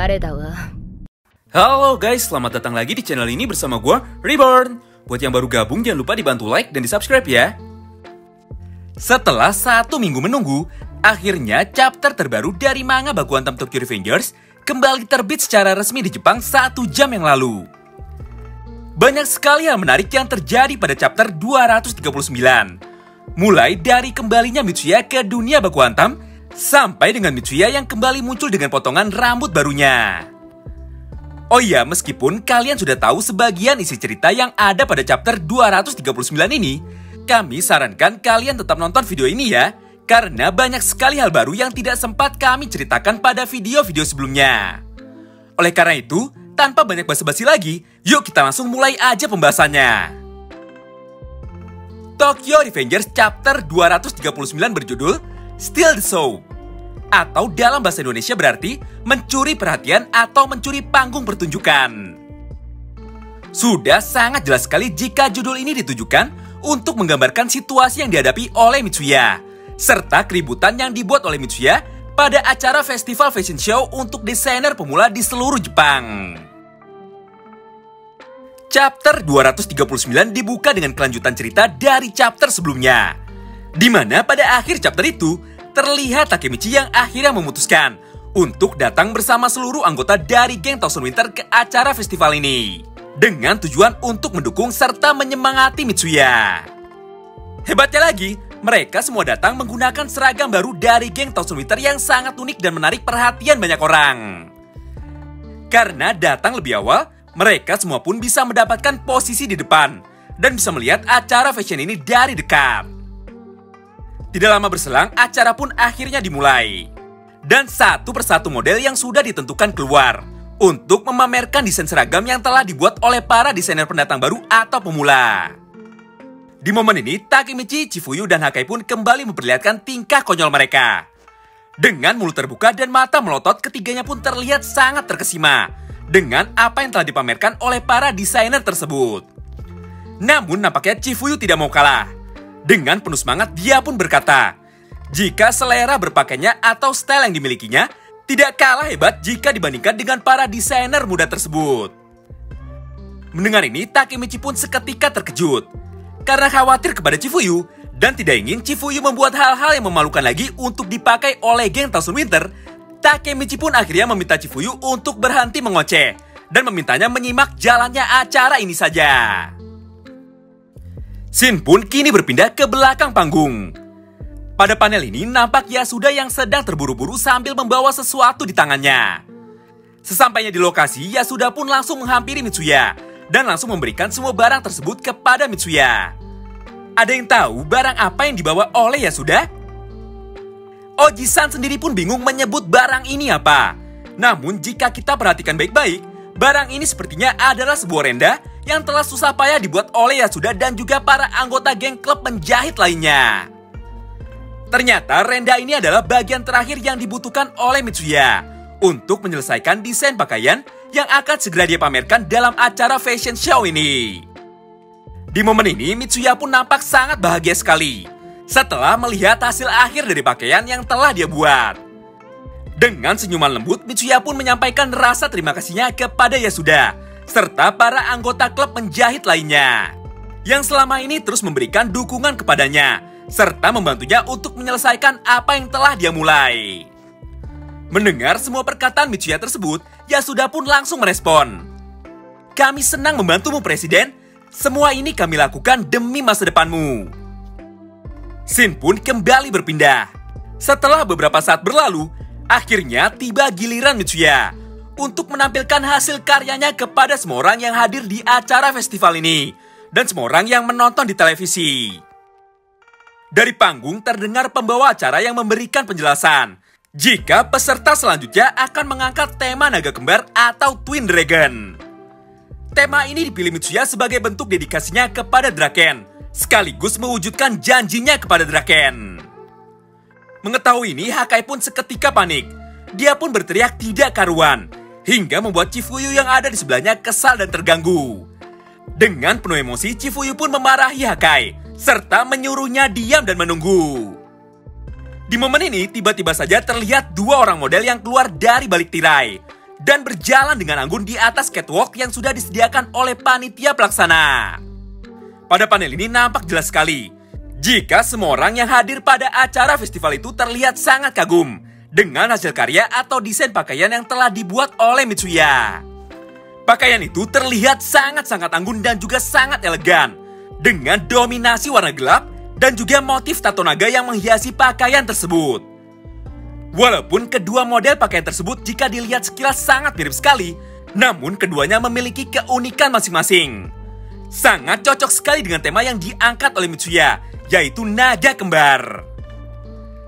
誰だわ。 Halo guys, selamat datang lagi di channel ini bersama gue, Reborn. Buat yang baru gabung, jangan lupa dibantu like dan di subscribe ya. Setelah 1 minggu menunggu, akhirnya chapter terbaru dari manga Baku Hantam Tokyo Revengers kembali terbit secara resmi di Jepang 1 jam yang lalu. Banyak sekali hal menarik yang terjadi pada chapter 239. Mulai dari kembalinya Mitsuya ke dunia Baku Hantam, sampai dengan Mitsuya yang kembali muncul dengan potongan rambut barunya. Oh iya, meskipun kalian sudah tahu sebagian isi cerita yang ada pada chapter 239 ini, kami sarankan kalian tetap nonton video ini ya, karena banyak sekali hal baru yang tidak sempat kami ceritakan pada video-video sebelumnya. Oleh karena itu, tanpa banyak basa-basi lagi, yuk kita langsung mulai aja pembahasannya. Tokyo Revengers chapter 239 berjudul Steal the Show, atau dalam bahasa Indonesia berarti mencuri perhatian atau mencuri panggung pertunjukan. Sudah sangat jelas sekali jika judul ini ditujukan untuk menggambarkan situasi yang dihadapi oleh Mitsuya, serta keributan yang dibuat oleh Mitsuya pada acara festival fashion show untuk desainer pemula di seluruh Jepang. Chapter 239 dibuka dengan kelanjutan cerita dari chapter sebelumnya, di mana pada akhir chapter itu terlihat Takemichi yang akhirnya memutuskan untuk datang bersama seluruh anggota dari geng Thousand Winter ke acara festival ini, dengan tujuan untuk mendukung serta menyemangati Mitsuya. Hebatnya lagi, mereka semua datang menggunakan seragam baru dari geng Thousand Winter yang sangat unik dan menarik perhatian banyak orang. Karena datang lebih awal, mereka semua pun bisa mendapatkan posisi di depan dan bisa melihat acara fashion ini dari dekat. Tidak lama berselang, acara pun akhirnya dimulai. Dan satu persatu model yang sudah ditentukan keluar untuk memamerkan desain seragam yang telah dibuat oleh para desainer pendatang baru atau pemula. Di momen ini, Takemichi, Chifuyu, dan Hakai pun kembali memperlihatkan tingkah konyol mereka. Dengan mulut terbuka dan mata melotot, ketiganya pun terlihat sangat terkesima dengan apa yang telah dipamerkan oleh para desainer tersebut. Namun nampaknya Chifuyu tidak mau kalah. Dengan penuh semangat, dia pun berkata, jika selera berpakaiannya atau style yang dimilikinya tidak kalah hebat jika dibandingkan dengan para desainer muda tersebut. Mendengar ini, Takemichi pun seketika terkejut karena khawatir kepada Chifuyu dan tidak ingin Chifuyu membuat hal-hal yang memalukan lagi untuk dipakai oleh geng Thousand Winter. Takemichi pun akhirnya meminta Chifuyu untuk berhenti mengoceh dan memintanya menyimak jalannya acara ini saja. Scene pun kini berpindah ke belakang panggung. Pada panel ini nampak Yasuda yang sedang terburu-buru sambil membawa sesuatu di tangannya. Sesampainya di lokasi, Yasuda pun langsung menghampiri Mitsuya dan langsung memberikan semua barang tersebut kepada Mitsuya. Ada yang tahu barang apa yang dibawa oleh Yasuda? Oji-san sendiri pun bingung menyebut barang ini apa. Namun jika kita perhatikan baik-baik, barang ini sepertinya adalah sebuah renda yang telah susah payah dibuat oleh Yasuda dan juga para anggota geng klub penjahit lainnya. Ternyata renda ini adalah bagian terakhir yang dibutuhkan oleh Mitsuya untuk menyelesaikan desain pakaian yang akan segera dia pamerkan dalam acara fashion show ini. Di momen ini, Mitsuya pun nampak sangat bahagia sekali setelah melihat hasil akhir dari pakaian yang telah dia buat. Dengan senyuman lembut, Mitsuya pun menyampaikan rasa terima kasihnya kepada Yasuda serta para anggota klub penjahit lainnya yang selama ini terus memberikan dukungan kepadanya serta membantunya untuk menyelesaikan apa yang telah dia mulai. Mendengar semua perkataan Mitsuya tersebut, Yasuda pun langsung merespon. Kami senang membantumu, Presiden. Semua ini kami lakukan demi masa depanmu. Scene pun kembali berpindah. Setelah beberapa saat berlalu, akhirnya tiba giliran Mitsuya untuk menampilkan hasil karyanya kepada semua orang yang hadir di acara festival ini dan semua orang yang menonton di televisi. Dari panggung terdengar pembawa acara yang memberikan penjelasan jika peserta selanjutnya akan mengangkat tema naga kembar atau Twin Dragon. Tema ini dipilih Mitsuya sebagai bentuk dedikasinya kepada Draken, sekaligus mewujudkan janjinya kepada Draken. Mengetahui ini, Hakai pun seketika panik. Dia pun berteriak tidak karuan, hingga membuat Chifuyu yang ada di sebelahnya kesal dan terganggu. Dengan penuh emosi, Chifuyu pun memarahi Hakai, serta menyuruhnya diam dan menunggu. Di momen ini, tiba-tiba saja terlihat dua orang model yang keluar dari balik tirai. dan berjalan dengan anggun di atas catwalk yang sudah disediakan oleh panitia pelaksana. Pada panel ini nampak jelas sekali jika semua orang yang hadir pada acara festival itu terlihat sangat kagum dengan hasil karya atau desain pakaian yang telah dibuat oleh Mitsuya. Pakaian itu terlihat sangat-sangat anggun dan juga sangat elegan dengan dominasi warna gelap dan juga motif tato naga yang menghiasi pakaian tersebut. Walaupun kedua model pakaian tersebut jika dilihat sekilas sangat mirip sekali, namun keduanya memiliki keunikan masing-masing. Sangat cocok sekali dengan tema yang diangkat oleh Mitsuya, yaitu naga kembar.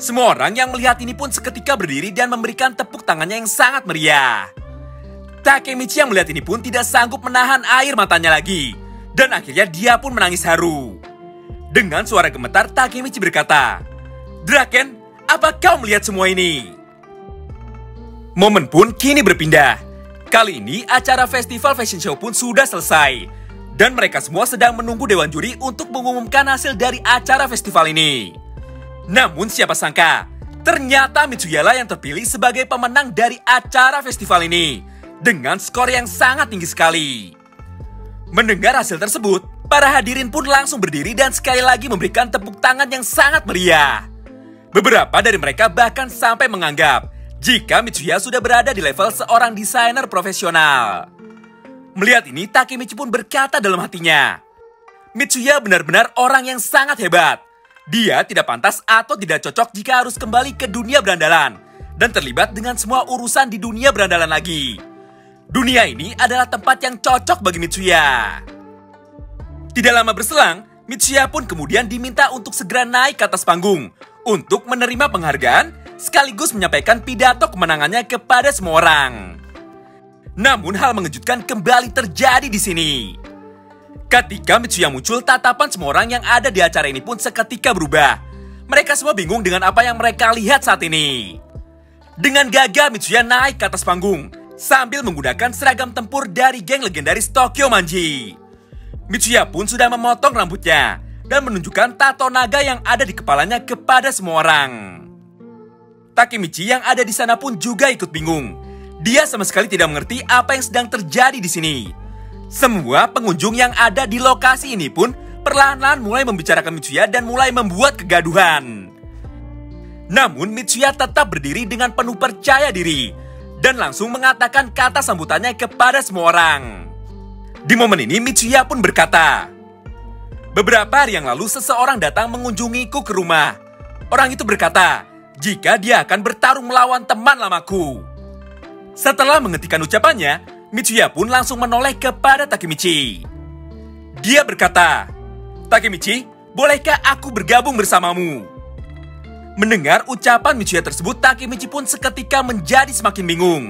Semua orang yang melihat ini pun seketika berdiri dan memberikan tepuk tangannya yang sangat meriah. Takemichi yang melihat ini pun tidak sanggup menahan air matanya lagi, dan akhirnya dia pun menangis haru. Dengan suara gemetar, Takemichi berkata, "Draken, apa kau melihat semua ini?" Momen pun kini berpindah. Kali ini acara festival fashion show pun sudah selesai. Dan mereka semua sedang menunggu dewan juri untuk mengumumkan hasil dari acara festival ini. Namun siapa sangka, ternyata Mitsuya lah yang terpilih sebagai pemenang dari acara festival ini. Dengan skor yang sangat tinggi sekali. Mendengar hasil tersebut, para hadirin pun langsung berdiri dan sekali lagi memberikan tepuk tangan yang sangat meriah. Beberapa dari mereka bahkan sampai menganggap jika Mitsuya sudah berada di level seorang desainer profesional. Melihat ini, Takemichi pun berkata dalam hatinya, Mitsuya benar-benar orang yang sangat hebat. Dia tidak pantas atau tidak cocok jika harus kembali ke dunia berandalan dan terlibat dengan semua urusan di dunia berandalan lagi. Dunia ini adalah tempat yang cocok bagi Mitsuya. Tidak lama berselang, Mitsuya pun kemudian diminta untuk segera naik ke atas panggung untuk menerima penghargaan sekaligus menyampaikan pidato kemenangannya kepada semua orang. Namun hal mengejutkan kembali terjadi di sini. Ketika Mitsuya muncul, tatapan semua orang yang ada di acara ini pun seketika berubah. Mereka semua bingung dengan apa yang mereka lihat saat ini. Dengan gagah Mitsuya naik ke atas panggung sambil menggunakan seragam tempur dari geng legendaris Tokyo Manji. Mitsuya pun sudah memotong rambutnya dan menunjukkan tato naga yang ada di kepalanya kepada semua orang. Takemichi yang ada di sana pun juga ikut bingung. Dia sama sekali tidak mengerti apa yang sedang terjadi di sini. Semua pengunjung yang ada di lokasi ini pun perlahan-lahan mulai membicarakan Mitsuya dan mulai membuat kegaduhan. Namun Mitsuya tetap berdiri dengan penuh percaya diri dan langsung mengatakan kata sambutannya kepada semua orang. Di momen ini Mitsuya pun berkata, "Beberapa hari yang lalu seseorang datang mengunjungiku ke rumah. Orang itu berkata jika dia akan bertarung melawan teman lamaku." Setelah menghentikan ucapannya, Mitsuya pun langsung menoleh kepada Takemichi. Dia berkata, "Takemichi, bolehkah aku bergabung bersamamu?" Mendengar ucapan Mitsuya tersebut, Takemichi pun seketika menjadi semakin bingung.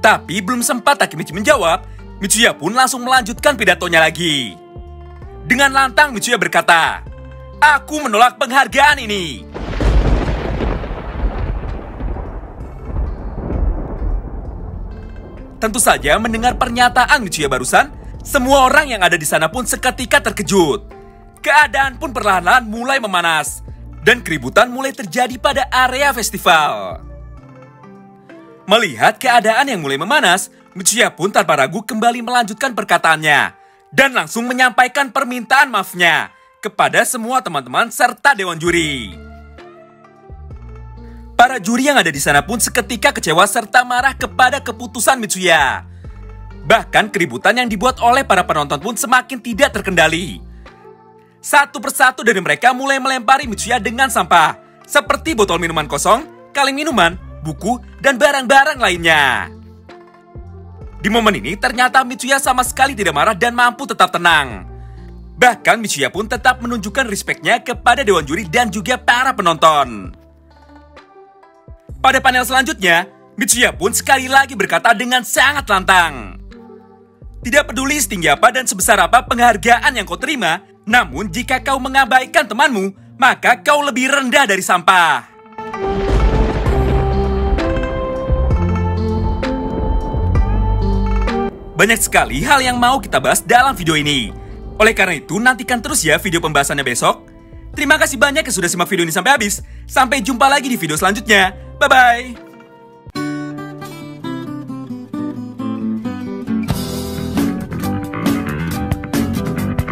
Tapi belum sempat Takemichi menjawab, Mitsuya pun langsung melanjutkan pidatonya lagi. Dengan lantang Mitsuya berkata, "Aku menolak penghargaan ini." Tentu saja mendengar pernyataan Mitsuya barusan, semua orang yang ada di sana pun seketika terkejut. Keadaan pun perlahan-lahan mulai memanas dan keributan mulai terjadi pada area festival. Melihat keadaan yang mulai memanas, Mitsuya pun tanpa ragu kembali melanjutkan perkataannya dan langsung menyampaikan permintaan maafnya kepada semua teman-teman serta dewan juri. Para juri yang ada di sana pun seketika kecewa serta marah kepada keputusan Mitsuya. Bahkan keributan yang dibuat oleh para penonton pun semakin tidak terkendali. Satu persatu dari mereka mulai melempari Mitsuya dengan sampah, seperti botol minuman kosong, kaleng minuman, buku, dan barang-barang lainnya. Di momen ini ternyata Mitsuya sama sekali tidak marah dan mampu tetap tenang. Bahkan Mitsuya pun tetap menunjukkan respeknya kepada dewan juri dan juga para penonton. Pada panel selanjutnya, Mitsuya pun sekali lagi berkata dengan sangat lantang. Tidak peduli setinggi apa dan sebesar apa penghargaan yang kau terima, namun jika kau mengabaikan temanmu, maka kau lebih rendah dari sampah. Banyak sekali hal yang mau kita bahas dalam video ini. Oleh karena itu, nantikan terus ya video pembahasannya besok. Terima kasih banyak yang sudah simak video ini sampai habis. Sampai jumpa lagi di video selanjutnya. Bye-bye.